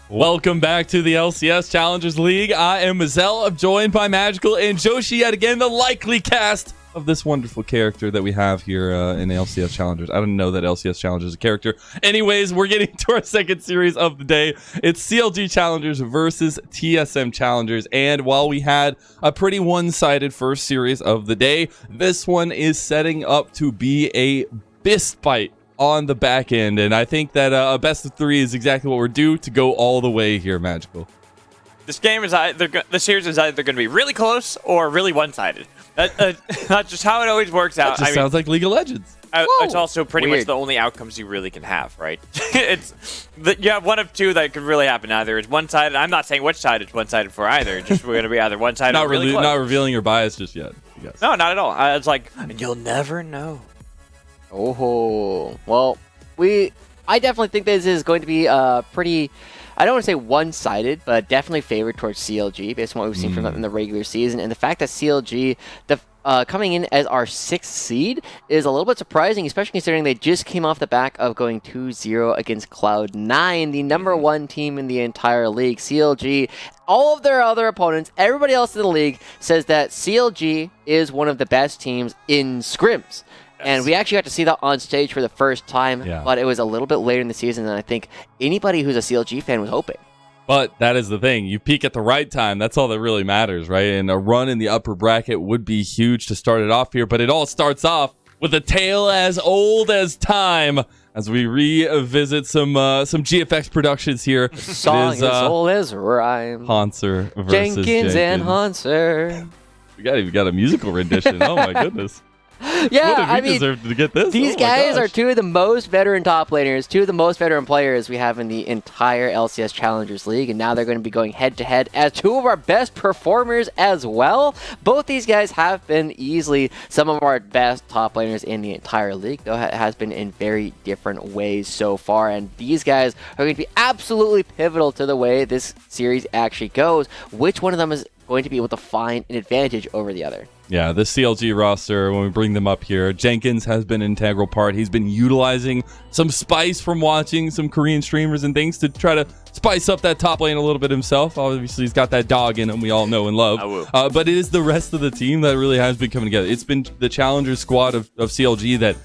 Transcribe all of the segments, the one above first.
Welcome back to the LCS Challengers League. I am Mazel. I'm joined by Magical and Joshi yet again, the likely cast of this wonderful character that we have here in LCS Challengers. I didn't know that LCS Challengers is a character. Anyways, we're getting to our second series of the day. It's CLG Challengers versus TSM Challengers. And while we had a pretty one-sided first series of the day, this one is setting up to be a fist fight on the back end, and I think that a best of three is exactly what we're due to go all the way here, Magical. This game is the series is either going to be really close or really one-sided. That's just how it always works out. That just sounds like League of Legends. It's also pretty much the only outcomes you really can have, right? You have one of two that could really happen. Either it's one-sided. I'm not saying which side it's one-sided for either. Just we're going to be either one-sided or really close. Not revealing your bias just yet, I guess. No, not at all. It's like, and you'll never know. Oh, well, I definitely think this is going to be pretty, I don't want to say one-sided, but definitely favored towards CLG based on what we've seen from them in the regular season. And the fact that CLG, coming in as our 6th seed is a little bit surprising, especially considering they just came off the back of going 2-0 against Cloud9, the #1 team in the entire league. CLG, all of their other opponents, everybody else in the league says that CLG is one of the best teams in scrims. And we actually got to see that on stage for the first time, but it was a little bit later in the season than I think anybody who's a CLG fan was hoping. But that is the thing. You peak at the right time. That's all that really matters, right? And a run in the upper bracket would be huge to start it off here, but it all starts off with a tale as old as time as we revisit some GFX productions here. The song as old as rhyme. Hanser versus Jenkins and Hanser. We got a musical rendition. Oh my goodness. Yeah, I mean, deserve to get this. These guys are two of the most veteran top laners, two of the most veteran players we have in the entire LCS Challengers League, and now they're going to be going head-to-head as two of our best performers as well. Both these guys have been easily some of our best top laners in the entire league, though it has been in very different ways so far, and these guys are going to be absolutely pivotal to the way this series actually goes. Which one of them is going to be able to find an advantage over the other? Yeah, the CLG roster, when we bring them up here, Jenkins has been an integral part. He's been utilizing some spice from watching some Korean streamers and things to try to spice up that top lane a little bit himself. Obviously, he's got that dog in him we all know and love. But it is the rest of the team that really has been coming together. It's been the Challengers squad of CLG that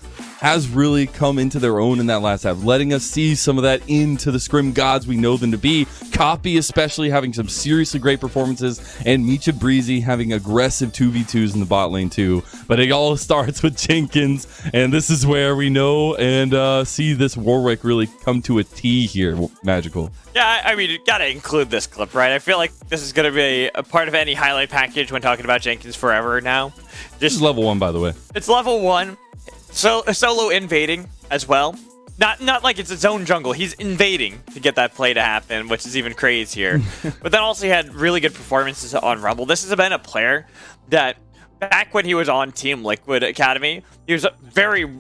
has really come into their own in that last half, letting us see some of that into the scrim gods we know them to be. Copy especially having some seriously great performances, and Micha Breezy having aggressive 2v2s in the bot lane too. But it all starts with Jenkins, and this is where we know and see this Warwick really come to a T here, Magical. Yeah, I mean, you gotta include this clip, right? I feel like this is gonna be a part of any highlight package when talking about Jenkins forever now. This is level 1, by the way. It's level 1. So solo invading as well. Not like it's its own jungle. He's invading to get that play to happen, which is even crazier. But then also he had really good performances on Rumble. This has been a player that back when he was on Team Liquid Academy, he was very,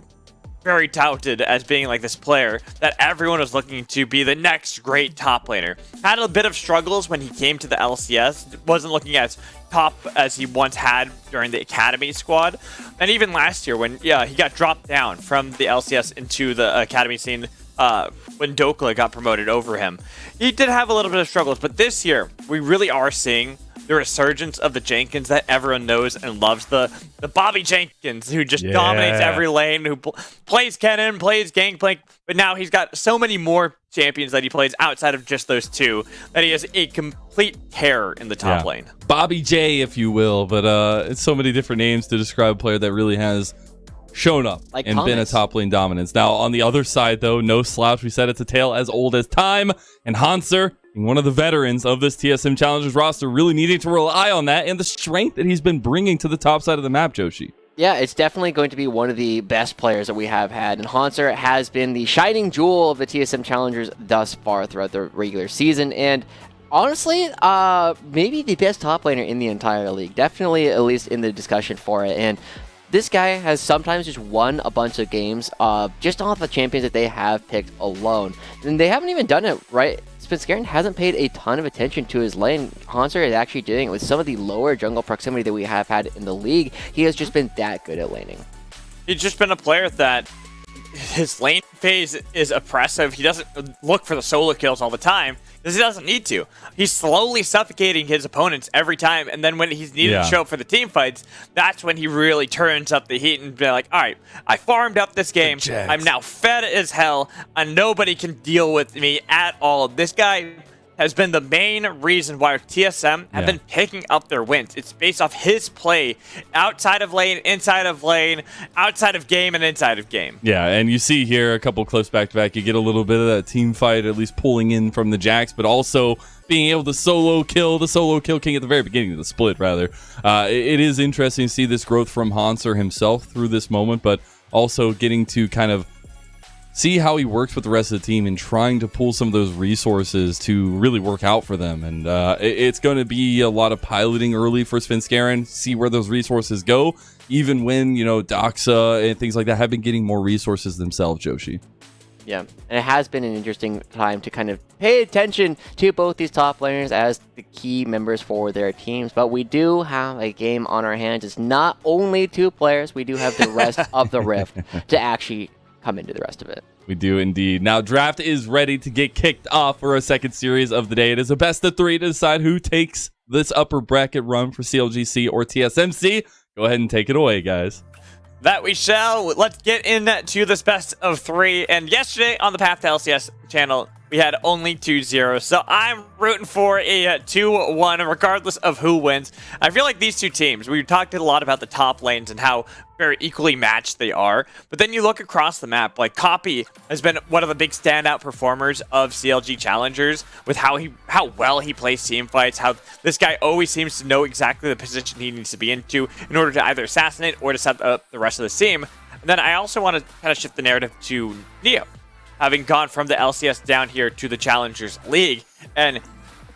very touted as being like this player that everyone was looking to be the next great top laner. Had a bit of struggles when he came to the LCS. Wasn't looking as top as he once had during the Academy squad. And even last year when he got dropped down from the LCS into the Academy scene when Dokla got promoted over him. He did have a little bit of struggles, but this year we really are seeing the resurgence of the Jenkins that everyone knows and loves. The Bobby Jenkins who just dominates every lane, who plays Kennen, plays Gangplank, but now he's got so many more champions that he plays outside of just those two that he has a complete terror in the top lane. Bobby J, if you will, but it's so many different names to describe a player that really has shown up and been a top lane dominance. Now, on the other side, though, no slouch. We said it's a tale as old as time, and Hanser, one of the veterans of this TSM Challengers roster, really needing to rely on that and the strength that he's been bringing to the top side of the map, Joshi. Yeah, it's definitely going to be one of the best players that we have had, and Hanser has been the shining jewel of the TSM Challengers thus far throughout the regular season, and honestly, maybe the best top laner in the entire league. Definitely at least in the discussion for it, and this guy has sometimes just won a bunch of games just off the champions that they have picked alone, and they haven't even done it right. Spitzgaren hasn't paid a ton of attention to his lane. Hanser is actually doing it with some of the lower jungle proximity that we have had in the league. He has just been that good at laning. He's just been a player that his lane phase is oppressive. He doesn't look for the solo kills all the time because he doesn't need to. He's slowly suffocating his opponents every time, and then when he's needed to show up for the team fights, that's when he really turns up the heat and be like, all right, I farmed up this game. I'm now fed as hell, and nobody can deal with me at all. This guy has been the main reason why TSM have been picking up their wins. It's based off his play outside of lane, inside of lane, outside of game, and inside of game. Yeah, and you see here a couple clips back-to-back, you get a little bit of that team fight, at least pulling in from the Jax, but also being able to solo kill king at the very beginning of the split, rather. It is interesting to see this growth from Hanser himself through this moment, but also getting to kind of see how he works with the rest of the team and trying to pull some of those resources to really work out for them. And it's going to be a lot of piloting early for Svenskeren, see where those resources go, even when, Doxa and things like that have been getting more resources themselves, Joshi. Yeah, and it has been an interesting time to kind of pay attention to both these top laners as the key members for their teams. But we do have a game on our hands. It's not only 2 players. We do have the rest of the Rift to actually come into the rest of it. We do indeed. Now, draft is ready to get kicked off for a second series of the day. It is a best of 3 to decide who takes this upper bracket run for CLGC or TSMC. Go ahead and take it away, guys. That we shall. Let's get into this best of 3. And yesterday on the Path to LCS channel, we had only 2-0. So I'm rooting for a 2-1, regardless of who wins. I feel like these two teams, we talked a lot about the top lanes and how very equally matched they are. But then you look across the map, like Copy has been one of the big standout performers of CLG Challengers with how well he plays team fights, how this guy always seems to know exactly the position he needs to be into in order to either assassinate or to set up the rest of the team. And then I also want to kind of shift the narrative to Neo, having gone from the LCS down here to the Challengers League. And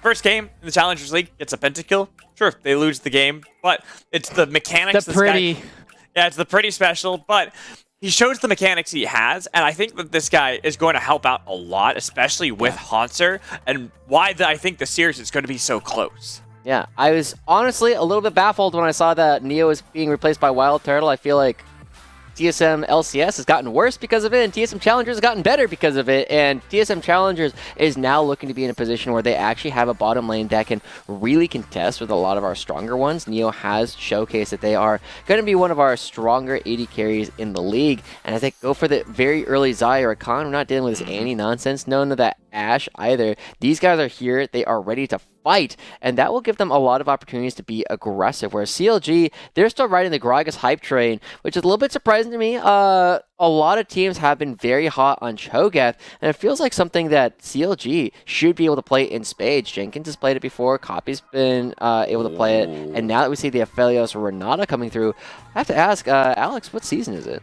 first game in the Challengers League gets a pentakill. Sure, they lose the game, but it's the mechanics. It's the pretty special, but he shows the mechanics he has, and I think that this guy is going to help out a lot, especially with Hanser, and why I think the series is going to be so close. Yeah, I was honestly a little bit baffled when I saw that Neo is being replaced by Wild Turtle. I feel like TSM LCS has gotten worse because of it, and TSM Challengers has gotten better because of it, and TSM Challengers is now looking to be in a position where they actually have a bottom lane that can really contest with a lot of our stronger ones. Neo has showcased that they are going to be one of our stronger AD carries in the league, and as they go for the very early Xayah or Khan, we're not dealing with this Annie nonsense, none of that Ashe either. These guys are here, they are ready to fight, and that will give them a lot of opportunities to be aggressive, whereas CLG, they're still riding the Gragas hype train, which is a little bit surprising to me. A lot of teams have been very hot on Cho'Gath, and it feels like something that CLG should be able to play in spades. Jenkins has played it before, Copy's been able to play it, and now that we see the Aphelios or Renata coming through, I have to ask, Alex, what season is it?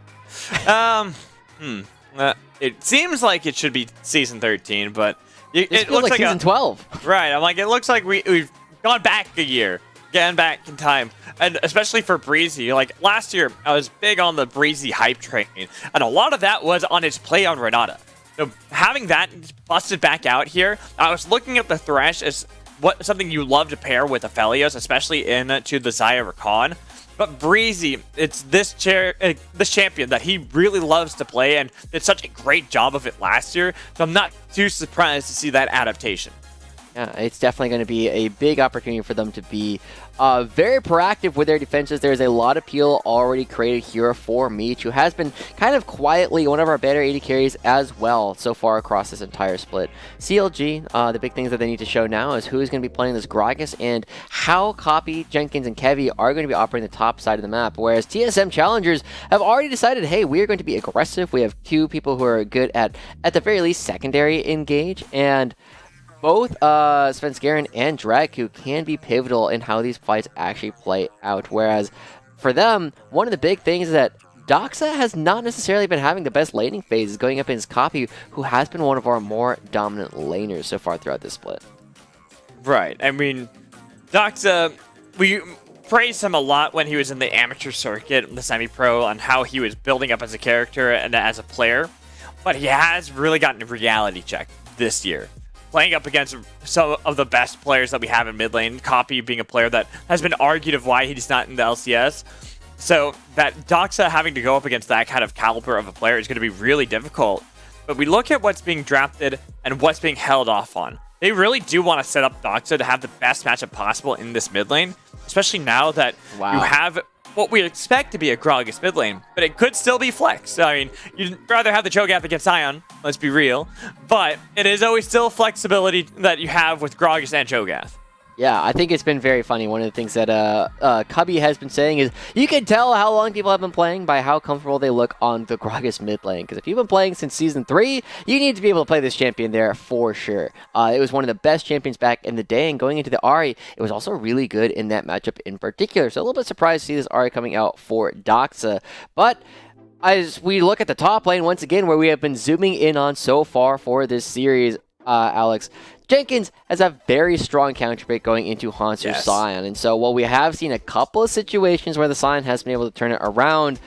It seems like it should be season 13, but it looks like season 12. Right, I'm like, it looks like we've gone back a year, getting back in time, and especially for Breezy. Like last year, I was big on the Breezy hype train, and a lot of that was on his play on Renata. So having that busted back out here, I was looking at the Thresh as something you love to pair with Aphelios, especially into the Xayah or Khan. But Breezy, it's this champion that he really loves to play and did such a great job of it last year. So I'm not too surprised to see that adaptation. Yeah, it's definitely going to be a big opportunity for them to be very proactive with their defenses. There's a lot of peel already created here for Meech, who has been kind of quietly one of our better AD carries as well so far across this entire split. CLG, the big things that they need to show now is who's going to be playing this Gragas and how Copy, Jenkins, and Kevy are going to be operating the top side of the map, whereas TSM Challengers have already decided, hey, we are going to be aggressive. We have 2 people who are good at the very least, secondary engage, and both Svenskeren and Draku can be pivotal in how these fights actually play out. Whereas for them, one of the big things is that Doxa has not necessarily been having the best laning phases going up against Copy, who has been one of our more dominant laners so far throughout this split. Right. I mean, Doxa, we praised him a lot when he was in the amateur circuit, the semi-pro, on how he was building up as a character and as a player. But he has really gotten a reality check this year, playing up against some of the best players that we have in mid lane, Copy being a player that has been argued of why he's not in the LCS. So that Doxa having to go up against that kind of caliber of a player is going to be really difficult. But we look at what's being drafted and what's being held off on. They really do want to set up Doxa to have the best matchup possible in this mid lane, especially now that you have what we expect to be a Gragas mid lane, but it could still be flex. I mean, you'd rather have the Cho'Gath against Sion, let's be real, but it is always still flexibility that you have with Gragas and Cho'Gath. Yeah, I think it's been very funny. One of the things that Cubby has been saying is you can tell how long people have been playing by how comfortable they look on the Gragas mid lane. Because if you've been playing since Season 3, you need to be able to play this champion there for sure. It was one of the best champions back in the day, and going into the Ahri, it was also really good in that matchup in particular. So a little bit surprised to see this Ahri coming out for Doxa. But as we look at the top lane, once again, where we have been zooming in on so far for this series, Alex, Jenkins has a very strong counterpick going into Hanser's Sion. And so while we have seen a couple of situations where the Sion has been able to turn it around,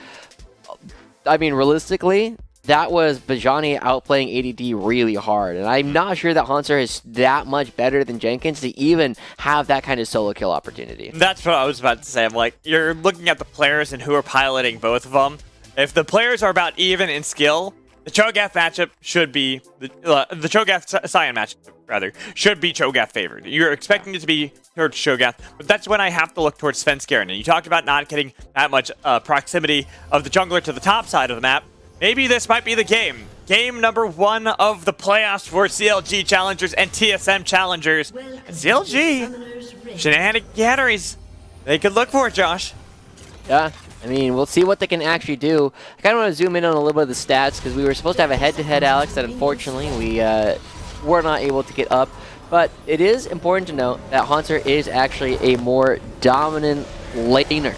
I mean, realistically, that was Bajani outplaying ADD really hard. And I'm not sure that Hanser is that much better than Jenkins to even have that kind of solo kill opportunity. That's what I was about to say. I'm like, you're looking at the players and who are piloting both of them. If the players are about even in skill, the Cho'Gath matchup should be the Cho'Gath Sion matchup rather should be Cho'Gath favored. You're expecting it to be towards Cho'Gath, but that's when I have to look towards Svenskeren. And you talked about not getting that much proximity of the jungler to the top side of the map. Maybe this might be the game. Game number 1 of the playoffs for CLG Challengers and TSM Challengers. CLG shenanigans they could look for it, Josh. Yeah. I mean, we'll see what they can actually do. I kind of want to zoom in on a little bit of the stats because we were supposed to have a head-to-head, Alex, that unfortunately we were not able to get up. But it is important to note that Hanser is actually a more dominant laner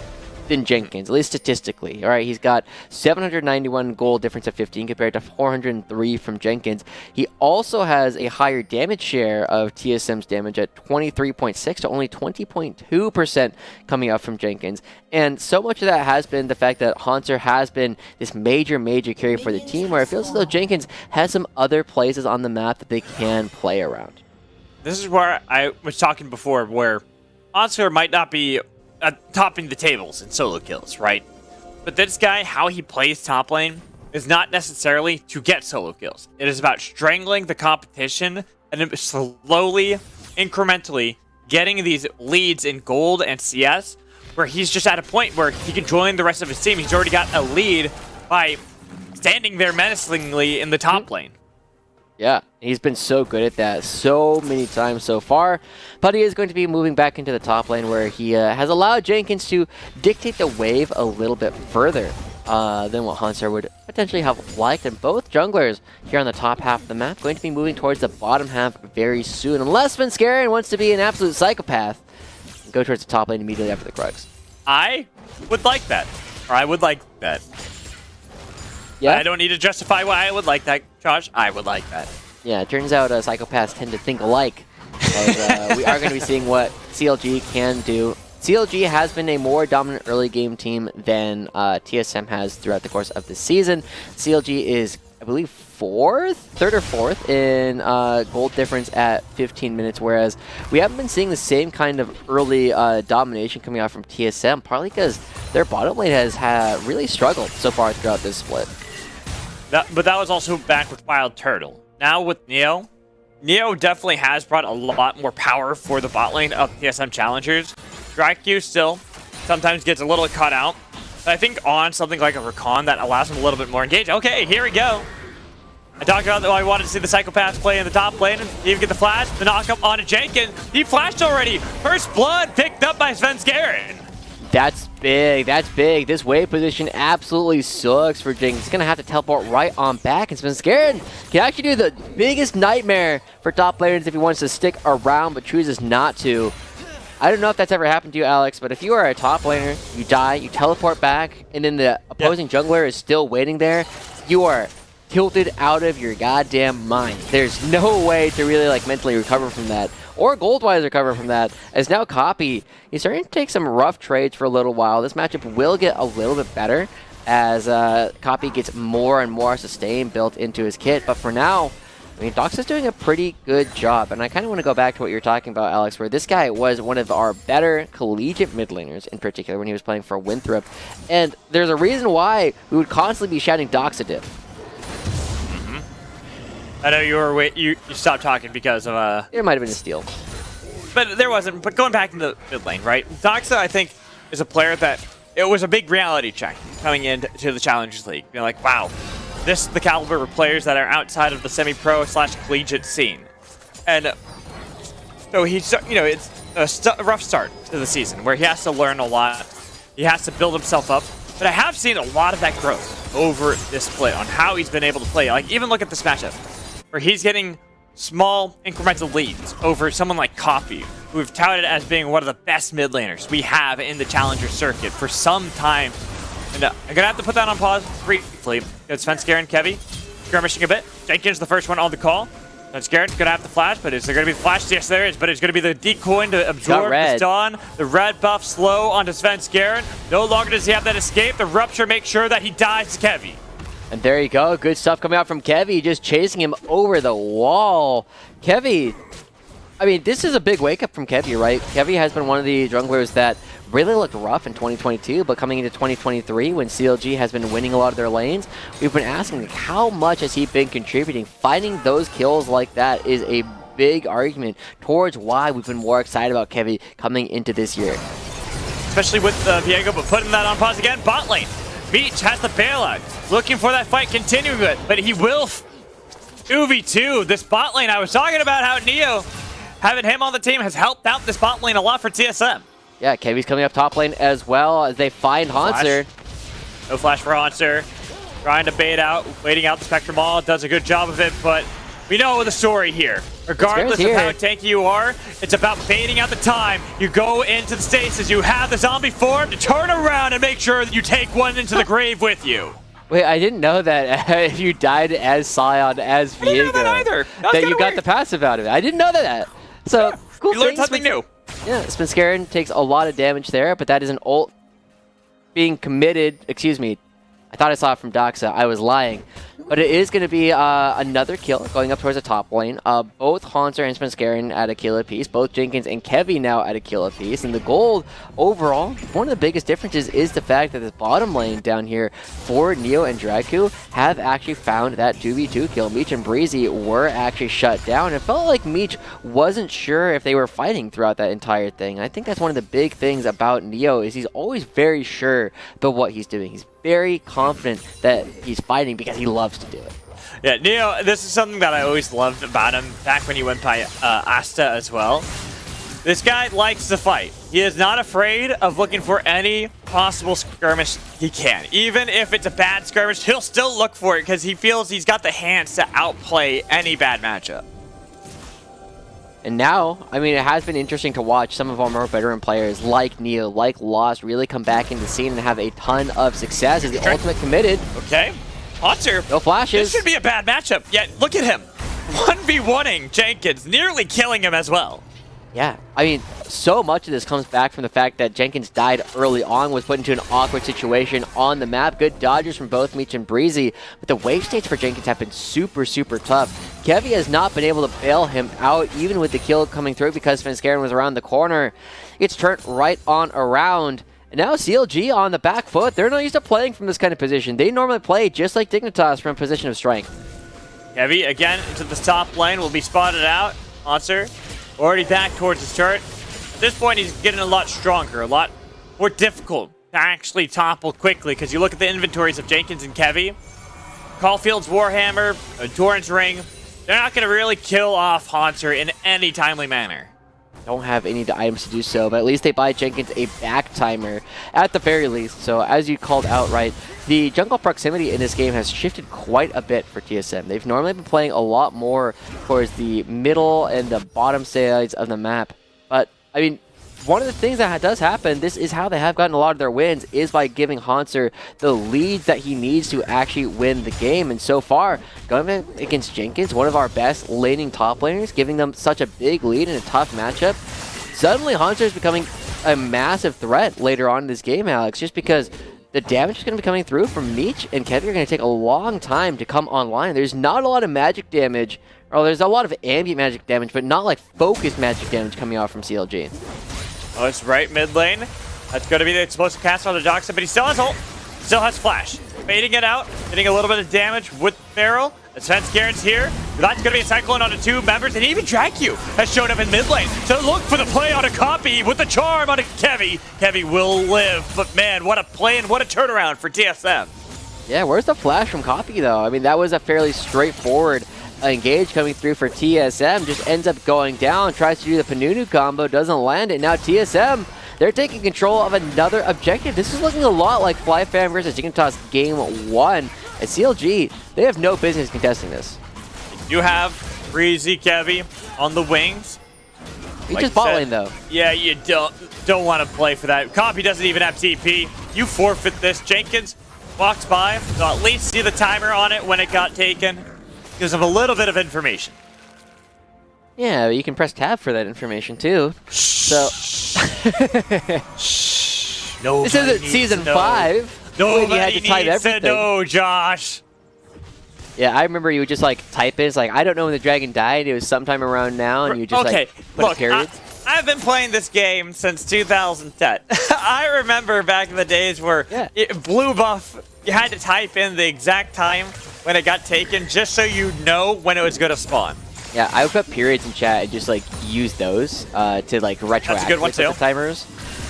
than Jenkins, at least statistically. All right, he's got 791 gold difference of 15 compared to 403 from Jenkins. He also has a higher damage share of TSM's damage at 23.6 to only 20.2% coming out from Jenkins. And so much of that has been the fact that Hanser has been this major carry for the team, where it feels as though Jenkins has some other places on the map that they can play around. This is where I was talking before, where Hanser might not be topping the tables in solo kills, right? But this guy, how he plays top lane, is not necessarily to get solo kills. It is about strangling the competition and slowly, incrementally getting these leads in gold and CS, where he's just at a point where he can join the rest of his team. He's already got a lead by standing there menacingly in the top lane. Yeah, he's been so good at that so many times so far. But he is going to be moving back into the top lane, where he has allowed Jenkins to dictate the wave a little bit further than what Hanser would potentially have liked. And both junglers here on the top half of the map going to be moving towards the bottom half very soon. Unless Svenskeren wants to be an absolute psychopath and go towards the top lane immediately after the Krugs. I would like that. Or I would like that. Yeah. I don't need to justify why I would like that, Josh. I would like that. Yeah, it turns out psychopaths tend to think alike. As, we are going to be seeing what CLG can do. CLG has been a more dominant early game team than TSM has throughout the course of the season. CLG is, I believe, third or fourth in gold difference at 15 minutes, whereas we haven't been seeing the same kind of early domination coming out from TSM, partly because their bottom lane has really struggled so far throughout this split. But that was also back with Wild Turtle. Now with Neo definitely has brought a lot more power for the bot lane of TSM Challengers. Dryq still sometimes gets a little cut out, but I think on something like a Rakan that allows him a little bit more engaged. Okay, here we go. I talked about that I wanted to see the Psychopaths play in the top lane and even get the flash, the knockup onto Jenkins. He flashed already. First blood picked up by Svenskeren. That's big. That's big. This wave position absolutely sucks for Jenkins. He's going to have to teleport right on back. And Svenskeren can actually do the biggest nightmare for top players if he wants to stick around, but chooses not to. I don't know if that's ever happened to you, Alex, but if you are a top laner, you die, you teleport back, and then the opposing jungler is still waiting there, you are tilted out of your goddamn mind. There's no way to really mentally recover from that, or gold-wise recover from that, as now Copy, he's starting to take some rough trades for a little while. This matchup will get a little bit better as Copy gets more and more sustain built into his kit, but for now, I mean, Doxa's doing a pretty good job, and I kind of want to go back to what you're talking about, Alex, where this guy was one of our better collegiate mid laners, in particular, when he was playing for Winthrop. And there's a reason why we would constantly be shouting Doxa diff. I know you stopped talking because of It might have been a steal. But there wasn't. But going back into the mid lane, right? Doxa, I think, is a player that it was a big reality check coming into the Challengers League. Being like, wow, this is the caliber of players that are outside of the semi-pro / collegiate scene. And so he's, it's a rough start to the season where he has to learn a lot. He has to build himself up. But I have seen a lot of that growth over this split on how he's been able to play. Like, even look at this matchup where he's getting small incremental leads over someone like Coffee, who we've touted as being one of the best mid laners we have in the Challenger circuit for some time. And I'm going to have to put that on pause briefly. It's Svenskeren and Kevy skirmishing a bit. Jenkins, the first one on the call. Svenskeren going to have the flash, but is there going to be the flash? Yes, there is, but it's going to be the decoy to absorb the stun. The red buff slow onto Svenskeren. No longer does he have that escape. The rupture makes sure that he dies to Kevy. And there you go. Good stuff coming out from Kevy, just chasing him over the wall. Kevy, I mean, this is a big wake-up from Kevy, right? Kevy has been one of the junglers that really looked rough in 2022, but coming into 2023, when CLG has been winning a lot of their lanes, we've been asking, like, how much has he been contributing? Finding those kills like that is a big argument towards why we've been more excited about Kevy coming into this year. Especially with Viego, but putting that on pause again. Bot lane. Beach has the bailout. Looking for that fight continuing it, but he will 2v2 this bot lane. I was talking about how Neo, having him on the team, has helped out this bot lane a lot for TSM. Yeah, Kevy's coming up top lane as well as they find Hanser. No flash for Hanser. Trying to bait out, waiting out the Spectre Maul. Does a good job of it, but we know the story here. Regardless of how tanky you are, it's about baiting out the time. You go into the stasis, you have the zombie form to turn around and make sure that you take one into the grave with you. Wait, I didn't know that if you died as Sion, as Viego, I didn't know that either. That you got the passive out of it. I didn't know that. So, cool. You learned something new. Yeah, Svenskeren takes a lot of damage there, but that is an ult being committed. Excuse me. I thought I saw it from Doxa. I was lying. But it is going to be another kill going up towards the top lane. Both Hanser and Svenskeren at a kill apiece. Both Jenkins and Kevy now at a kill apiece. And the gold overall, one of the biggest differences is the fact that this bottom lane down here for Neo and Draku have actually found that 2v2 kill. Meech and Breezy were actually shut down. It felt like Meech wasn't sure if they were fighting throughout that entire thing. I think that's one of the big things about Neo is he's always very sure about what he's doing. He's very confident that he's fighting because he loves to do it. Yeah, Neo, this is something that I always loved about him back when he went by Asta as well. This guy likes to fight. He is not afraid of looking for any possible skirmish he can. Even if it's a bad skirmish, he'll still look for it because he feels he's got the hands to outplay any bad matchup. And now, I mean, it has been interesting to watch some of our more veteran players like Neo, like Lost, really come back into the scene and have a ton of success as the ultimate committed. Okay. Hunter. No flashes. This should be a bad matchup, yet look at him. 1v1ing Jenkins, nearly killing him as well. Yeah, I mean, so much of this comes back from the fact that Jenkins died early on, was put into an awkward situation on the map. Good dodges from both Meech and Breezy, but the wave states for Jenkins have been super, super tough. Kevy has not been able to bail him out, even with the kill coming through because Svenskeren was around the corner. It's turned right on around. And now CLG on the back foot. They're not used to playing from this kind of position. They normally play just like Dignitas from a position of strength. Kevy, again, into the top lane, will be spotted out. Monster, already back towards his turret. At this point, he's getting a lot stronger, a lot more difficult to actually topple quickly, because you look at the inventories of Jenkins and Kevy. Caulfield's Warhammer, Doran's Ring, they're not going to really kill off Haunter in any timely manner. Don't have any items to do so, but at least they buy Jenkins a back timer at the very least. So as you called out, right, the jungle proximity in this game has shifted quite a bit for TSM. They've normally been playing a lot more towards the middle and the bottom sides of the map. But, I mean, one of the things that does happen, this is how they have gotten a lot of their wins, is by giving Hanser the leads that he needs to actually win the game. And so far, going against Jenkins, one of our best laning top laners, giving them such a big lead in a tough matchup, suddenly Hanser is becoming a massive threat later on in this game, Alex, just because the damage is going to be coming through from Meech and Kevy are going to take a long time to come online. There's not a lot of magic damage Oh, there's a lot of ambient magic damage, but not like focused magic damage coming out from CLG. Oh, it's right mid lane. That's going to be the explosive cast on the Doxa, but he still has ult. Still has flash. Baiting it out, getting a little bit of damage with Barrel. The Svenskjæren's here. That's going to be a cyclone onto 2 members, and even Dragq has showed up in mid lane to look for the play on a copy with the charm on a Kevy. Kevy will live, but man, what a play and what a turnaround for TSM. Yeah, where's the flash from Copy, though? I mean, that was a fairly straightforward engage coming through for TSM. Just ends up going down, tries to do the Panunu combo, doesn't land it. Now TSM, they're taking control of another objective. This is looking a lot like FlyFam versus Dignitas Game 1. At CLG, they have no business contesting this. You have Breezy Kevy on the wings. He Like just bot lane, though. Yeah, you don't want to play for that. Copy doesn't even have TP. You forfeit this. Jenkins walks by. So at least see the timer on it when it got taken. Gives him a little bit of information. Yeah, but you can press tab for that information, too. So... This isn't Season 5. When you had to type everything. No, Josh. Yeah, I remember you would just like type it. It's like, I don't know when the dragon died. It was sometime around now, and you just like put a period. I've been playing this game since 2010. I remember back in the days where blue buff, you had to type in the exact time when it got taken just so you know when it was going to spawn. Yeah, I would put periods in chat and just like use those to like retroactively put the timers.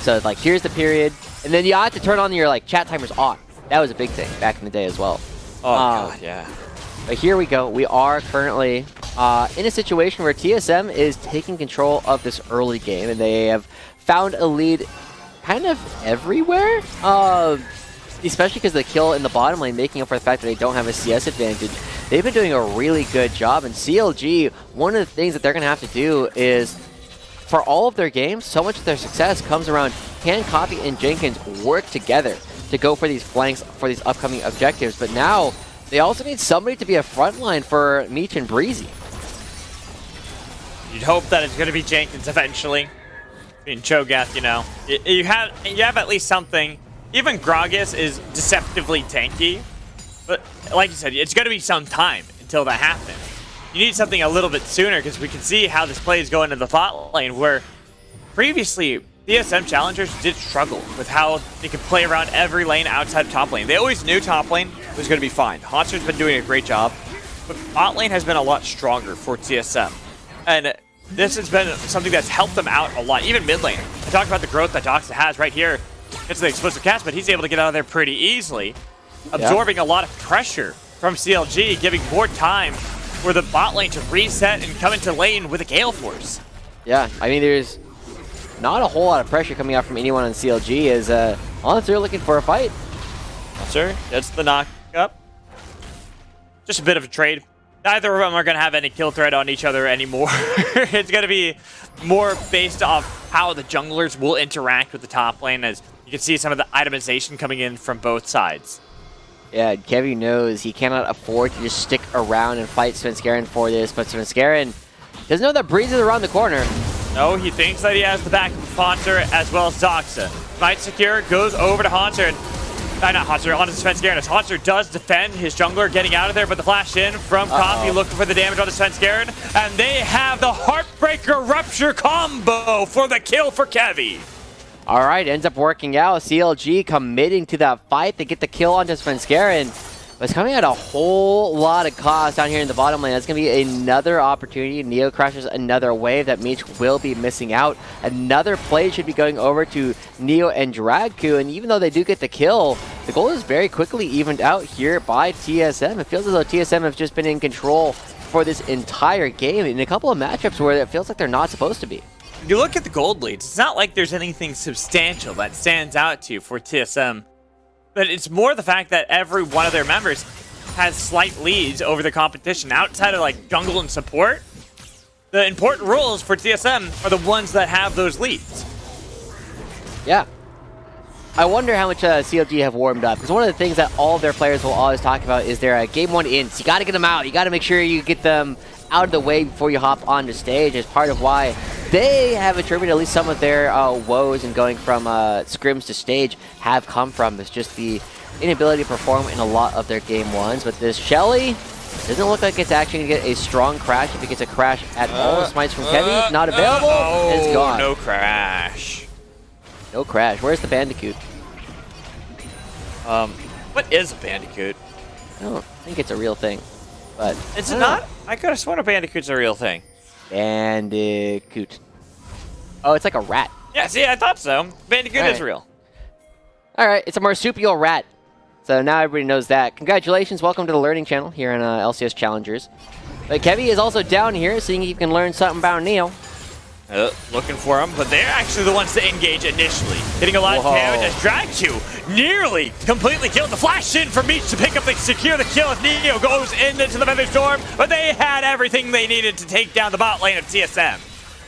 So like, here's the period, and then you have to turn on your like chat timers on. That was a big thing back in the day as well. Oh god, yeah. But here we go. We are currently in a situation where TSM is taking control of this early game, and they have found a lead kind of everywhere. Especially because the kill in the bottom lane, making up for the fact that they don't have a CS advantage. They've been doing a really good job, and CLG, one of the things that they're going to have to do is, for all of their games, so much of their success comes around can Copy and Jenkins work together to go for these flanks for these upcoming objectives. But now, they also need somebody to be a frontline for Meech and Breezy. You'd hope that it's going to be Jenkins eventually. In Cho'Gath, you know. You have at least something. Even Gragas is deceptively tanky, but like you said, it's going to be some time until that happens. You need something a little bit sooner because we can see how this play is going to the bot lane, where previously TSM Challengers did struggle with how they could play around every lane outside of top lane. They always knew top lane was going to be fine. Haunter's been doing a great job, but bot lane has been a lot stronger for TSM. And this has been something that's helped them out a lot, even mid lane. I talked about the growth that Doxa has right here. It's the explosive cast, but he's able to get out of there pretty easily, absorbing a lot of pressure from CLG, giving more time for the bot lane to reset and come into lane with a Gale Force. Yeah, I mean, there's not a whole lot of pressure coming out from anyone on CLG, as honestly, they're looking for a fight. Sir, that's the knock up. Just a bit of a trade. Neither of them are going to have any kill threat on each other anymore. It's going to be more based off how the junglers will interact with the top lane, as you can see some of the itemization coming in from both sides. Yeah, Kevin knows he cannot afford to just stick around and fight Svenskjæren for this, but Svenskjæren doesn't know that Breeze is around the corner. No, he thinks that he has the back of Haunter as well as Doxa. Might secure, goes over to Haunter, and not Haunter, onto Svenskjæren, as Haunter does defend his jungler getting out of there, but the flash in from Coffee looking for the damage on the Svenskjæren, and they have the Heartbreaker Rupture combo for the kill for Kevy. All right, ends up working out. CLG committing to that fight. They get the kill onto Svenskjæren, but it's coming at a whole lot of cost down here in the bottom lane. That's going to be another opportunity. Neo crashes another wave that Meech will be missing out. Another play should be going over to Neo and Dragq, and even though they do get the kill, the goal is very quickly evened out here by TSM. It feels as though TSM have just been in control for this entire game in a couple of matchups where it feels like they're not supposed to be. You look at the gold leads, it's not like there's anything substantial that stands out to you for TSM, but it's more the fact that every one of their members has slight leads over the competition. Outside of like jungle and support, the important roles for TSM are the ones that have those leads. Yeah. I wonder how much CLG have warmed up, because one of the things that all of their players will always talk about is their game one ints. You got to get them out. You got to make sure you get them out of the way before you hop onto stage, as part of why they have attributed at least some of their woes and going from scrims to stage have come from. It's just the inability to perform in a lot of their game ones. But this Shelly, Doesn't look like it's actually going to get a strong crash. If it gets a crash at all, smites from Kevy, not available, and it's gone. No crash. No crash. Where's the Bandicoot? What is a Bandicoot? I don't think it's a real thing, but... Is it not? I could have sworn a Bandicoot's a real thing. Bandicoot. Oh, it's like a rat. Yeah, see, I thought so. Bandicoot is real. Alright, it's a marsupial rat. So now everybody knows that. Congratulations, welcome to the Learning Channel here on LCS Challengers. But Kevy is also down here, seeing if you can learn something about Neo. Looking for him, but they're actually the ones to engage initially. Getting a lot of damage as Drag2 nearly completely killed. The flash in for Meech to pick up the secure the kill as Neo goes into the Feather Storm, but they had everything they needed to take down the bot lane of TSM.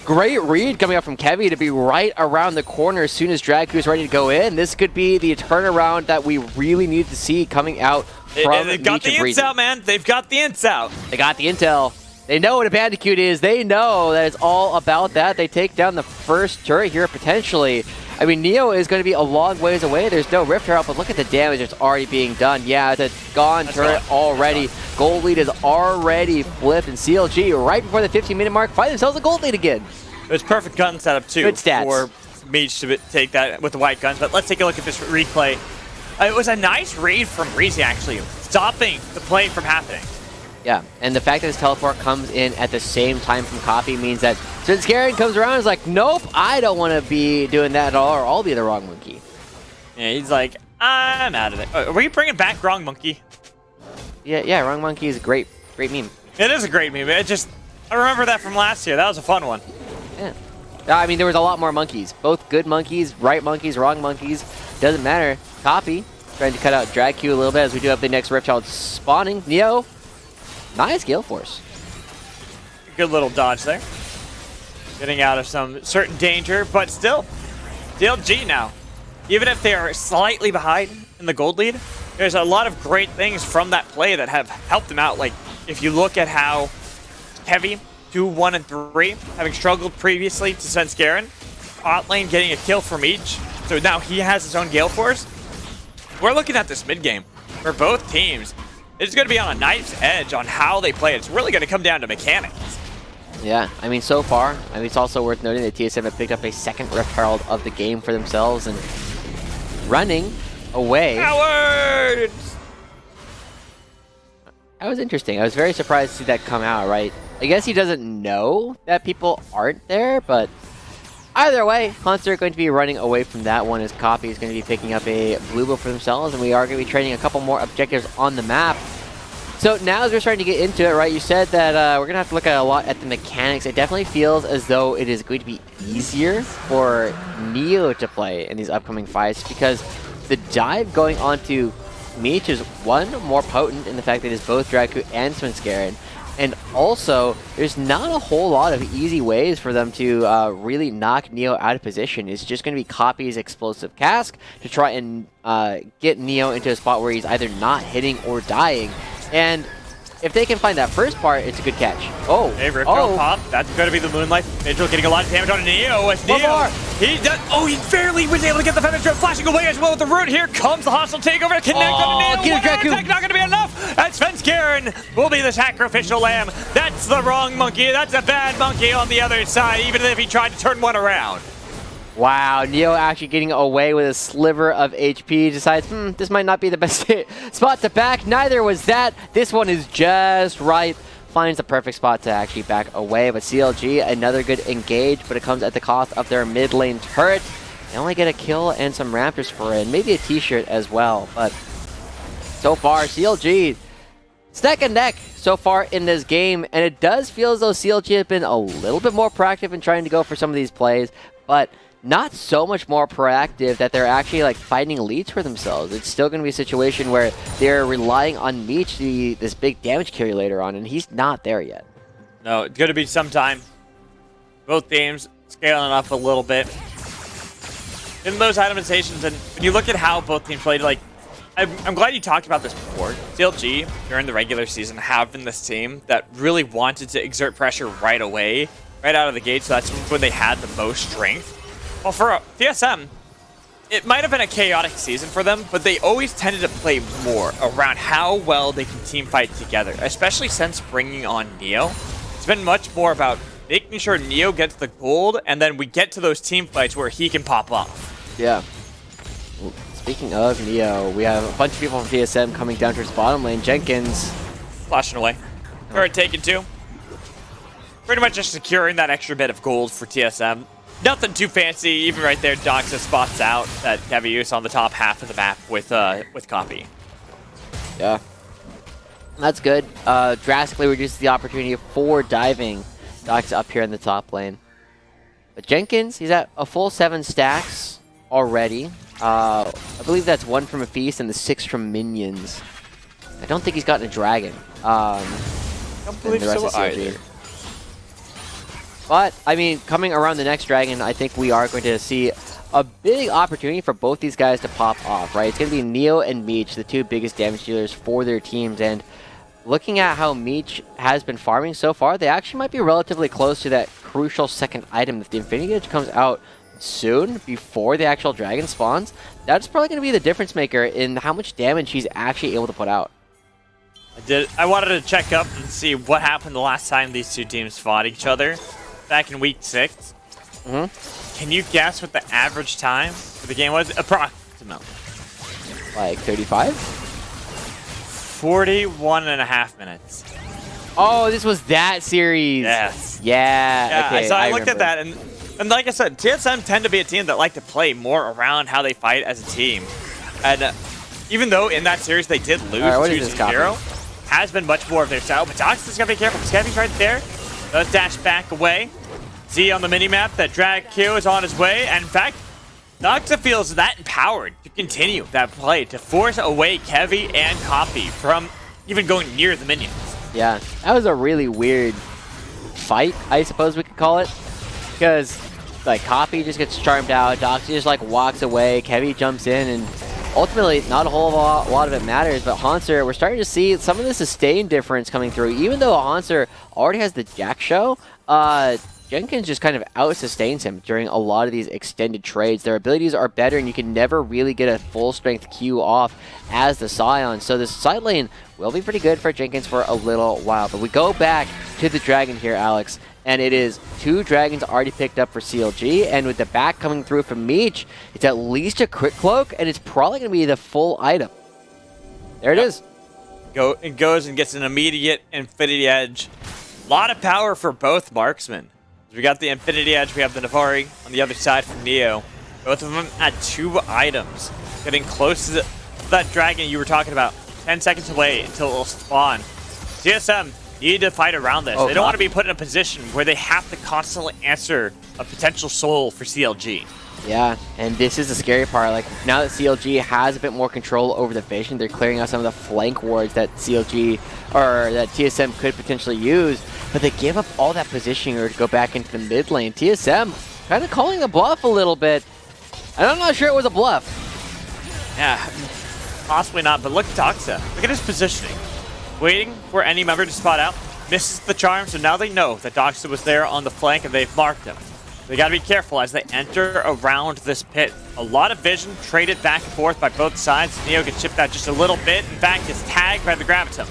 Great read coming up from Kevy to be right around the corner as soon as Drag2 is ready to go in. This could be the turnaround that we really need to see coming out from They've got the ints out, man. They've got the ints out. They got the intel. They know what a Bandicoot is. They know that it's all about that. They take down the first turret here, potentially. I mean, Neo is going to be a long ways away. There's no Rift Herald, but look at the damage that's already being done. Yeah, it's a gone turret already. Gold lead is already flipped, and CLG, right before the 15-minute mark, find themselves a gold lead again. It was perfect gun setup, too, Good stats. for Meech to take that with the white guns. But let's take a look at this replay. It was a nice read from Reezy, actually, stopping the play from happening. Yeah, and the fact that his teleport comes in at the same time from Copy means that Scarin comes around and is like, nope, I don't want to be doing that at all, or I'll be the wrong monkey. Yeah, he's like, I'm out of it. Are we bringing back Wrong Monkey? Yeah, wrong monkey is a great meme. It is a great meme. I remember that from last year. That was a fun one. Yeah. I mean, there was a lot more monkeys. Both good monkeys, right monkeys, wrong monkeys. Doesn't matter. Copy, trying to cut out Drag2 a little bit as we do have the next Rift Child spawning. Neo. Nice Gale Force. Good little dodge there. Getting out of some certain danger, but still, CLG now. Even if they are slightly behind in the gold lead, there's a lot of great things from that play that have helped them out. Like, if you look at how Heavy, 2, 1, and 3, having struggled previously to send Scarin, bot lane getting a kill from each, so now he has his own Gale Force. We're looking at this mid game for both teams. It's going to be on a knife's edge on how they play. It's really going to come down to mechanics. Yeah, I mean, so far, it's also worth noting that TSM have picked up a second Rift Herald of the game for themselves and running away. Cowards! That was interesting. I was very surprised to see that come out, right? I guess he doesn't know that people aren't there, but either way, Hunter are going to be running away from that one as Copy is going to be picking up a blue buff for themselves, and we are going to be trading a couple more objectives on the map. So now as we're starting to get into it, right, you said that we're going to have to look at a lot at the mechanics. It definitely feels as though it is going to be easier for Neo to play in these upcoming fights because the dive going onto Meech is, one, more potent in the fact that it's both Drag2 and Scarin. And also, there's not a whole lot of easy ways for them to really knock Neo out of position. It's just going to be Copy's explosive cask to try and get Neo into a spot where he's either not hitting or dying. And if they can find that first part, it's a good catch. Oh, hey, Rip pop. That's going to be the Moonlight. Vigil getting a lot of damage on Neo. As Neo, he does. Oh, he barely was able to get the Feather Drip flashing away as well with the root. Here comes the hostile takeover to connect on Neo. One attack not going to be enough. And Scarin will be the sacrificial lamb. That's the wrong monkey. That's a bad monkey on the other side, even if he tried to turn one around. Wow, Neo actually getting away with a sliver of HP. Decides, this might not be the best spot to back. Neither was that. This one is just right. Finds the perfect spot to actually back away. But CLG, another good engage, but it comes at the cost of their mid lane turret. They only get a kill and some Raptors for it. Maybe a t-shirt as well. But so far, CLG, neck and neck so far in this game. And it does feel as though CLG have been a little bit more proactive in trying to go for some of these plays. But not so much more proactive that they're actually like finding leads for themselves. It's still going to be a situation where they're relying on Meech, this big damage carry later on, and he's not there yet. No, it's going to be some time. Both teams scaling up a little bit. In those itemizations, and when you look at how both teams played, like, I'm glad you talked about this before. CLG, during the regular season, have been this team that really wanted to exert pressure right away, right out of the gate, so that's when they had the most strength. Well, for TSM, it might have been a chaotic season for them, but they always tended to play more around how well they can team fight together, especially since bringing on Neo. It's been much more about making sure Neo gets the gold, and then we get to those team fights where he can pop off. Yeah. Speaking of Neo, we have a bunch of people from TSM coming down to his bottom lane. Jenkins. Flashing away. Alright, taken two. Pretty much just securing that extra bit of gold for TSM. Nothing too fancy, even right there, Doxa spots out that Kevius on the top half of the map with Copy. Yeah. That's good. Drastically reduces the opportunity for diving. Doxa up here in the top lane. But Jenkins, he's at a full 7 stacks already. I believe that's 1 from a feast and the 6 from minions. I don't think he's gotten a dragon. I don't believe so either. But, I mean, coming around the next dragon, I think we are going to see a big opportunity for both these guys to pop off, right? It's going to be Neo and Meech, the 2 biggest damage dealers for their teams. And looking at how Meech has been farming so far, they actually might be relatively close to that crucial second item. If the Infinity Edge comes out soon, before the actual dragon spawns, that's probably going to be the difference maker in how much damage he's actually able to put out. I wanted to check up and see what happened the last time these two teams fought each other. Back in week 6. Can you guess what the average time for the game was? Approximately. Like 35? 41.5 minutes. Oh, this was that series. Yes. Yeah. Okay, so I looked remember. at that, and like I said, TSM tend to be a team that like to play more around how they fight as a team. And even though in that series they did lose 2-0, has been much more of their style. But Doxa's got to be careful. Skevy's right there. Does dash back away. See on the minimap that Drag Q is on his way, and in fact, Doxa feels that empowered to continue that play, to force away Kevy and Copy from even going near the minions. Yeah, that was a really weird fight, I suppose we could call it, because like Copy just gets charmed out, Doxa just like walks away, Kevy jumps in, and ultimately not a whole lot of it matters. But Hanser, we're starting to see some of the sustain difference coming through. Even though Hanser already has the Jack Show, Jenkins just kind of out-sustains him during a lot of these extended trades. Their abilities are better, and you can never really get a full-strength Q off as the Scion. So this side lane will be pretty good for Jenkins for a little while. But we go back to the Dragon here, Alex, and it is 2 Dragons already picked up for CLG, and with the back coming through from Meech, it's at least a Crit Cloak, and it's probably going to be the full item. There it is. It goes and gets an immediate Infinity Edge. A lot of power for both marksmen. We got the Infinity Edge, we have the Navari on the other side from Neo. Both of them at 2 items. Getting close to that dragon you were talking about. 10 seconds away until it'll spawn. TSM need to fight around this. They don't want to be put in a position where they have to constantly answer a potential soul for CLG. Yeah, and this is the scary part. Like, now that CLG has a bit more control over the vision, they're clearing out some of the flank wards that CLG or that TSM could potentially use, but they give up all that positioning to go back into the mid lane. TSM kind of calling the bluff a little bit, and I'm not sure it was a bluff. Yeah, possibly not, but look at Doxa. Look at his positioning. Waiting for any member to spot out. Misses the charm, so now they know that Doxa was there on the flank and they've marked him. They gotta be careful as they enter around this pit. A lot of vision traded back and forth by both sides. Neo can chip that just a little bit. In fact, gets tagged by the Gravitum.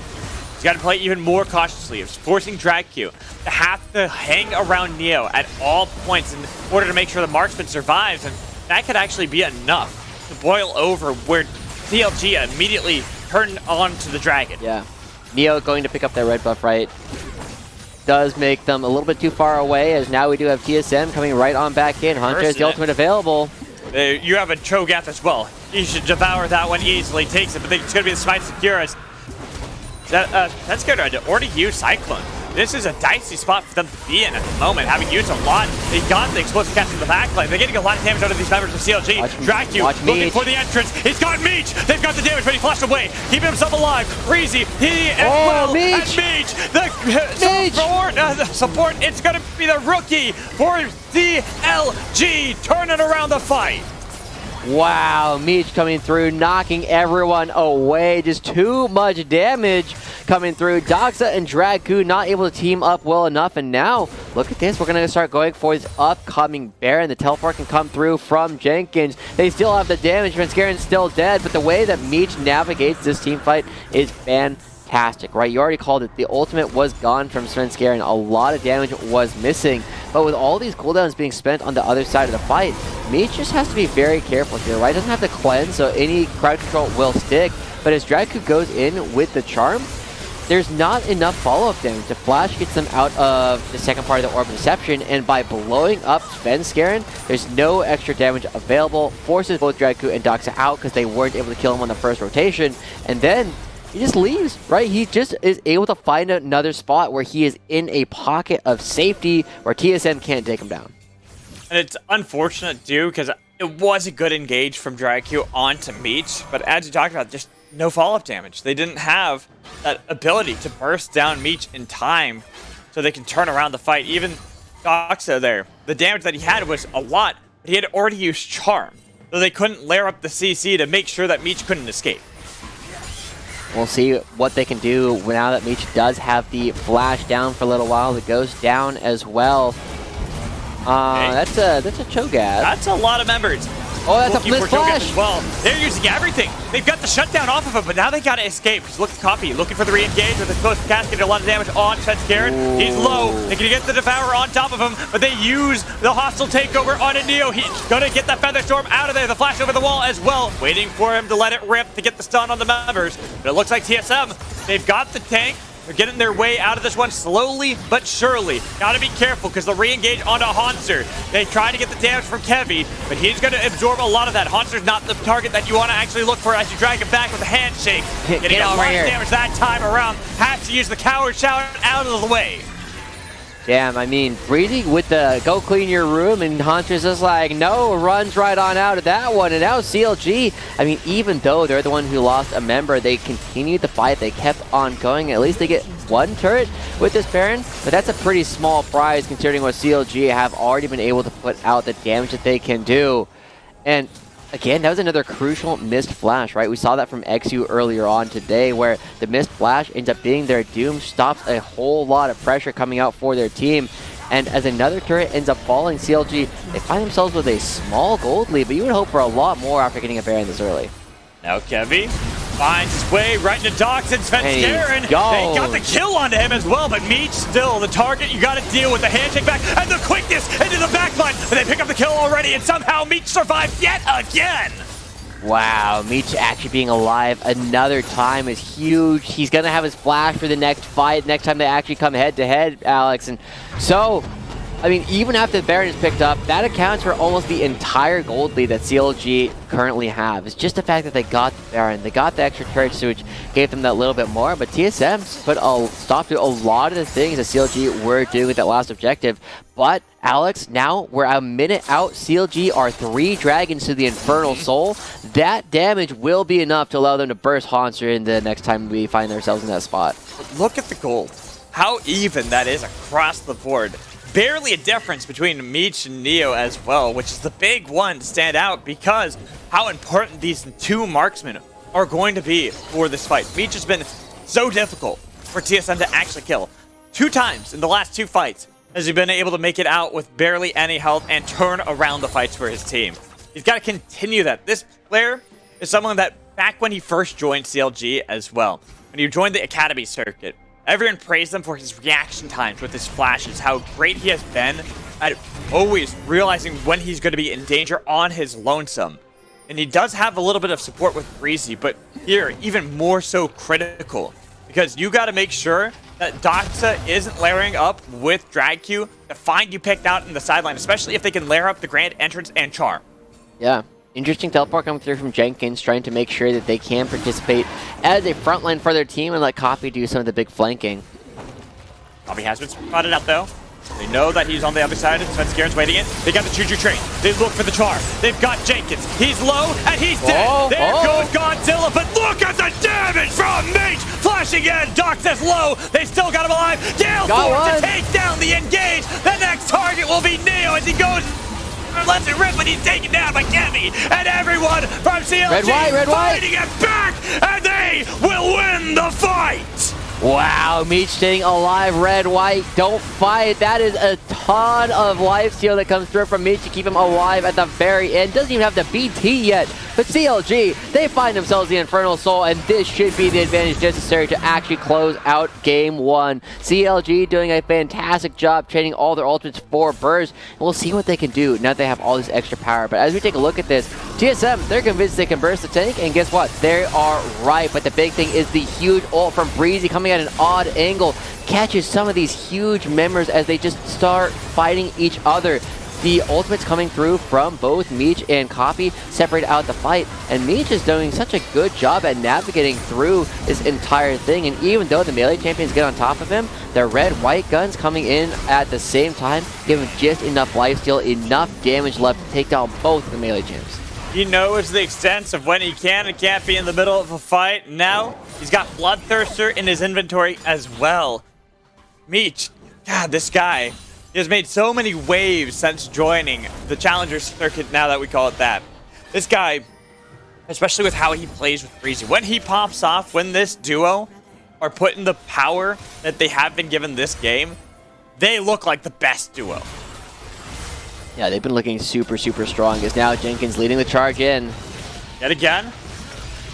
He's gotta play even more cautiously. It's forcing Drag Q to have to hang around Neo at all points in order to make sure the marksman survives, and that could actually be enough to boil over where CLG immediately turned on to the dragon. Yeah. Neo going to pick up that red buff, right? Does make them a little bit too far away, as now we do have TSM coming right on back in. Hunter has the ultimate available. You have a Cho'Gath as well. You should devour that one easily. Takes it, but it's going to be the Smite Securas. That's good. I already used Cyclone. This is a dicey spot for them to be in at the moment, having used a lot. They got the explosive catch in the backline. They're getting a lot of damage out of these members of CLG. Dracula looking for the entrance. He's got Meech. They've got the damage, but he flashed away, keeping himself alive. Breezy, he as well. Meech. And Meech, the support. It's going to be the rookie for CLG turning around the fight. Wow, Meech coming through, knocking everyone away. Just too much damage coming through. Doxa and Dragku not able to team up well enough. And now, look at this. We're going to start going for this upcoming Baron. The teleport can come through from Jenkins. They still have the damage. Svenskaren's still dead. But the way that Meech navigates this team fight is fantastic, right? You already called it. The ultimate was gone from Svenskeren. A lot of damage was missing. But with all these cooldowns being spent on the other side of the fight, Meech just has to be very careful here, right? Doesn't have to cleanse, so any crowd control will stick. But as Dragku goes in with the charm, there's not enough follow-up damage. The flash gets them out of the second part of the Orb of Deception, and by blowing up Svenskeren, there's no extra damage available. Forces both Dragku and Doxa out because they weren't able to kill him on the first rotation. And then he just leaves, right? He just is able to find another spot where he is in a pocket of safety where TSM can't take him down. And it's unfortunate, too, because it was a good engage from Dragku onto Meech, but as you talked about, just no follow-up damage. They didn't have that ability to burst down Meech in time so they can turn around the fight. Even Doxa there, the damage that he had was a lot, but he had already used Charm, so they couldn't layer up the CC to make sure that Meech couldn't escape. We'll see what they can do now that Meech does have the flash down for a little while. It goes down as well. That's a Cho'Gath. That's a lot of members. Oh, that's a Blitz Flash. As well. They're using everything. They've got the shutdown off of him, but now they got to escape. Because look at Copy, looking for the re-engage with a close cast, getting a lot of damage on Svenskeren. He's low. They can get the Devourer on top of him, but they use the hostile takeover on a Neo. He's going to get that Feather Storm out of there. The flash over the wall as well, waiting for him to let it rip to get the stun on the members. But it looks like TSM, they've got the tank. They're getting their way out of this one slowly but surely. Gotta be careful because they'll re-engage onto Haunter. They try to get the damage from Kevy, but he's going to absorb a lot of that. Haunter's not the target that you want to actually look for as you drag him back with a handshake. Getting a lot of damage that time around. Has to use the coward shout out of the way. Damn, I mean, Breezy with the go clean your room, and Haunter's just like, no, runs right on out of that one. And now CLG, I mean, even though they're the one who lost a member, they continued the fight. They kept on going. At least they get one turret with this Baron, but that's a pretty small prize considering what CLG have already been able to put out, the damage that they can do. And again, that was another crucial missed flash, right? We saw that from XU earlier on today, where the missed flash ends up being their doom, stops a whole lot of pressure coming out for their team. And as another turret ends up falling, CLG, they find themselves with a small gold lead, but you would hope for a lot more after getting a Baron this early. Now Kevy finds his way right into Dox and Svenskeren. They got the kill onto him as well, but Meech still the target. You got to deal with the handshake back and the quickness into the backline. But they pick up the kill already, and somehow Meech survived yet again. Wow, Meech actually being alive another time is huge. He's going to have his flash for the next fight, next time they actually come head-to-head, Alex. And so, I mean, even after the Baron is picked up, that accounts for almost the entire gold lead that CLG currently have. It's just the fact that they got the Baron, they got the extra turrets, which gave them that little bit more, but TSM put a stop to a lot of the things that CLG were doing with that last objective. But, Alex, now we're a minute out. CLG are 3 dragons to the Infernal Soul. That damage will be enough to allow them to burst Haunter in the next time we find ourselves in that spot. Look at the gold. How even that is across the board. Barely a difference between Meech and Neo as well, which is the big one to stand out because how important these 2 marksmen are going to be for this fight. Meech has been so difficult for TSM to actually kill. 2 times in the last 2 fights has he been able to make it out with barely any health and turn around the fights for his team. He's got to continue that. This player is someone that back when he first joined CLG as well, when he joined the Academy circuit, everyone praised him for his reaction times with his flashes, how great he has been at always realizing when he's going to be in danger on his lonesome. And he does have a little bit of support with Breezy, but here, even more so critical. Because you got to make sure that Doxa isn't layering up with Dragku to find you picked out in the sideline, especially if they can layer up the Grand Entrance and Charm. Yeah. Interesting teleport coming through from Jenkins, trying to make sure that they can participate as a frontline for their team and let Copy do some of the big flanking. Copy has been spotted out, though. They know that he's on the other side, and Svenskaren's waiting in. They got the Choo-Choo train. They look for the charm. They've got Jenkins. He's low, and he's dead. There goes Godzilla, but look at the damage from Meech! Flashing in, Doxa's low. They still got him alive. Gale Force to take down the engage. The next target will be Neo as he goes lets it rip, but he's taken down by Kevy, and everyone from CLG Red, white. fighting it back, and they will win the fight! Wow, Meech staying alive, red, white, don't fight. That is a ton of lifesteal that comes through from Meech to keep him alive at the very end. Doesn't even have the BT yet. But CLG, they find themselves the Infernal Soul, and this should be the advantage necessary to actually close out Game 1. CLG doing a fantastic job training all their ultimates for burst. We'll see what they can do now that they have all this extra power. But as we take a look at this, TSM, they're convinced they can burst the tank, and guess what? They are right. But the big thing is the huge ult from Breezy coming at an odd angle, catches some of these huge members as they just start fighting each other. The ultimates coming through from both Meech and Copy separate out the fight, and Meech is doing such a good job at navigating through this entire thing. And even though the melee champions get on top of him, the red-white guns coming in at the same time give him just enough lifesteal, enough damage left to take down both of the melee champs. He knows the extent of when he can and can't be in the middle of a fight. Now, he's got Bloodthirster in his inventory as well. Meech, God, this guy, he has made so many waves since joining the Challengers circuit, now that we call it that. This guy, especially with how he plays with Breezy, when he pops off, when this duo are put in the power that they have been given this game, they look like the best duo. Yeah, they've been looking super, super strong as now Jenkins leading the charge in. Yet again,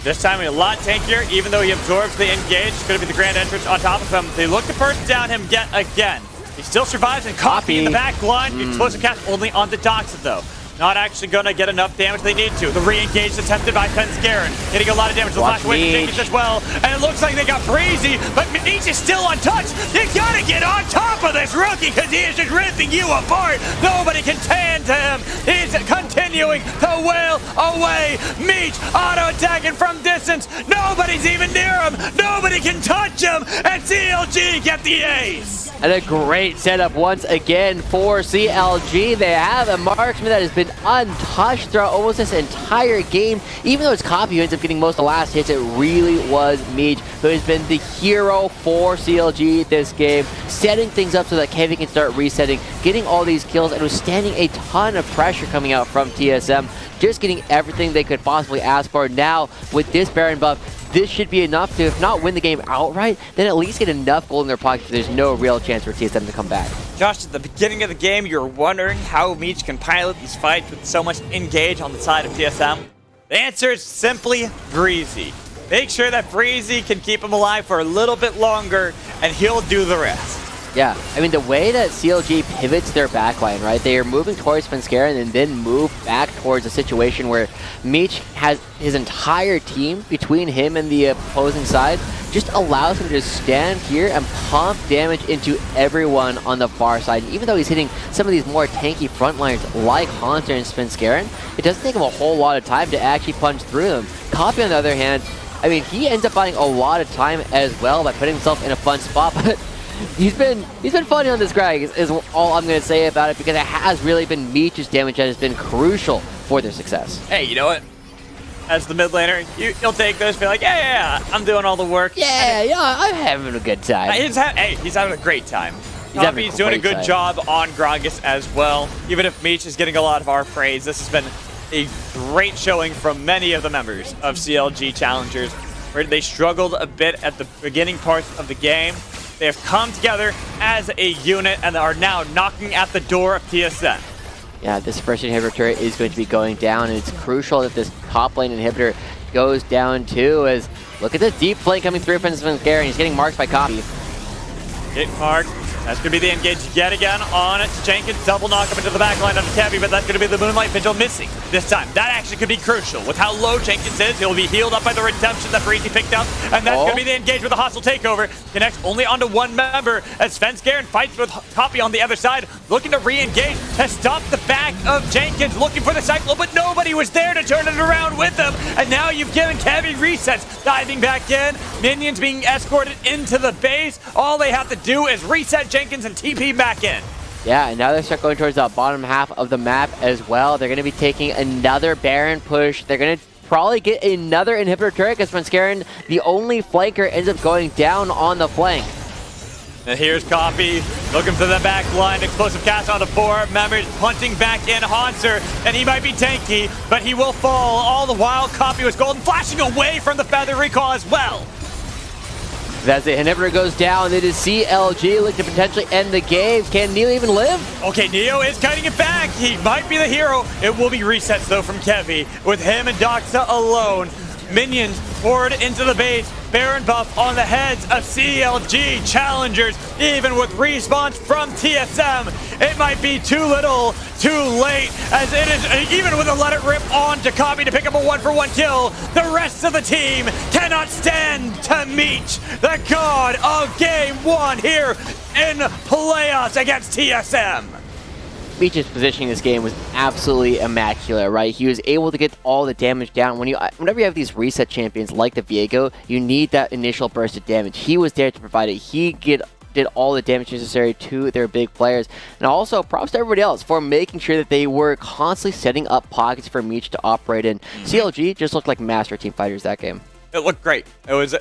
this time a lot tankier, even though he absorbs the engage. It's going to be the grand entrance on top of him. They look to burst down him yet again. He still survives, and Copy in the back line. Explosive cast only on the Doxa though. Not actually going to get enough damage they need to. The re-engage attempted by Penscaren, getting a lot of damage. The flash away from Jenkins as well. And it looks like they got Breezy, but Meech is still untouched. You gotta get on top of this rookie, because he is just ripping you apart. Nobody can tan to him. He's continuing to wail away. Meech auto-attacking from distance. Nobody's even near him. Nobody can touch him. And CLG get the ace. And a great setup once again for CLG. They have a marksman that has been untouched throughout almost this entire game. Even though it's Copy who ends up getting most of the last hits, it really was Meech who has been the hero for CLG this game, setting things up so that Kevin can start resetting, getting all these kills, and was standing a ton of pressure coming out from TSM, just getting everything they could possibly ask for. Now, with this Baron buff, this should be enough to, if not win the game outright, then at least get enough gold in their pocket so there's no real chance for TSM to come back. Josh, at the beginning of the game, you were wondering how Meech can pilot these fights with so much engage on the side of TSM. The answer is simply Breezy. Make sure that Breezy can keep him alive for a little bit longer, and he'll do the rest. Yeah, I mean, the way that CLG pivots their backline, right? They are moving towards Penscaren and then move back towards a situation where Meech has his entire team between him and the opposing side, just allows him to just stand here and pump damage into everyone on the far side. Even though he's hitting some of these more tanky frontliners like Haunter and Penscaren, it doesn't take him a whole lot of time to actually punch through them. Copy, on the other hand, I mean, he ends up buying a lot of time as well by putting himself in a fun spot, but He's been funny on this guy is all I'm going to say about it, because it has really been Meech's damage that has been crucial for their success. Hey, you know what? As the mid laner, you'll take those, be like, yeah, I'm doing all the work. Yeah, I'm having a good time. He's having a great time. Copy's doing a good job on Gragas as well. Even if Meech is getting a lot of our praise, this has been a great showing from many of the members of CLG Challengers, where they struggled a bit at the beginning parts of the game. They have come together as a unit and are now knocking at the door of TSM. Yeah, this first inhibitor turret is going to be going down, and it's crucial that this top lane inhibitor goes down too, as look at the deep flank coming through from Penscaren. He's getting marked by Copy. Hit marked. That's going to be the engage yet again on Jenkins. Double knock up into the back line of the Kevy, but that's going to be the Moonlight Vigil missing this time. That actually could be crucial. With how low Jenkins is, he'll be healed up by the Redemption that Breezy picked up, and that's going to be the engage with the hostile takeover. Connects only onto one member as Penscaren fights with Copy on the other side, looking to re-engage, to stop the back of Jenkins, looking for the Cyclone, but nobody was there to turn it around with him. And now you've given Kevy resets, diving back in, minions being escorted into the base. All they have to do is reset Jenkins and TP back in. Yeah, and now they start going towards the bottom half of the map as well. They're going to be taking another Baron push. They're going to probably get another inhibitor turret, because Penscaren, the only flanker, ends up going down on the flank. And here's Copy Looking for the back line, explosive cast on the 4. Members punting back in Hanser, and he might be tanky, but he will fall. All the while, Copy was golden, flashing away from the feather recall as well. As the inhibitor goes down, it is CLG looking to potentially end the game. Can Neil even live? Okay, Neo is cutting it back. He might be the hero. It will be resets, though, from Kevy, with him and Doxa alone. Minions forward into the base. Baron buff on the heads of CLG Challengers, even with respawns from TSM. It might be too little, too late, as it is, even with a let it rip on to Copy to pick up a 1-for-1 kill, the rest of the team cannot stand to meet the god of Game 1 here in playoffs against TSM. Meech's positioning this game was absolutely immaculate, right? He was able to get all the damage down. Whenever you have these reset champions like the Viego, you need that initial burst of damage. He was there to provide it. He did all the damage necessary to their big players. And also, props to everybody else for making sure that they were constantly setting up pockets for Meech to operate in. CLG just looked like master team fighters that game. It looked great. It was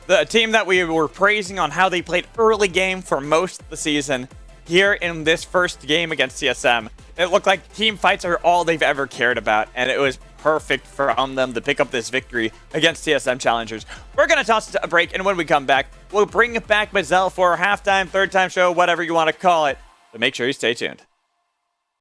the team that we were praising on how they played early game for most of the season. Here in this first game against TSM, it looked like team fights are all they've ever cared about, and it was perfect for them to pick up this victory against TSM Challengers. We're going to toss a break, and when we come back, we'll bring back Mazel for our halftime, third time show, whatever you want to call it. So make sure you stay tuned.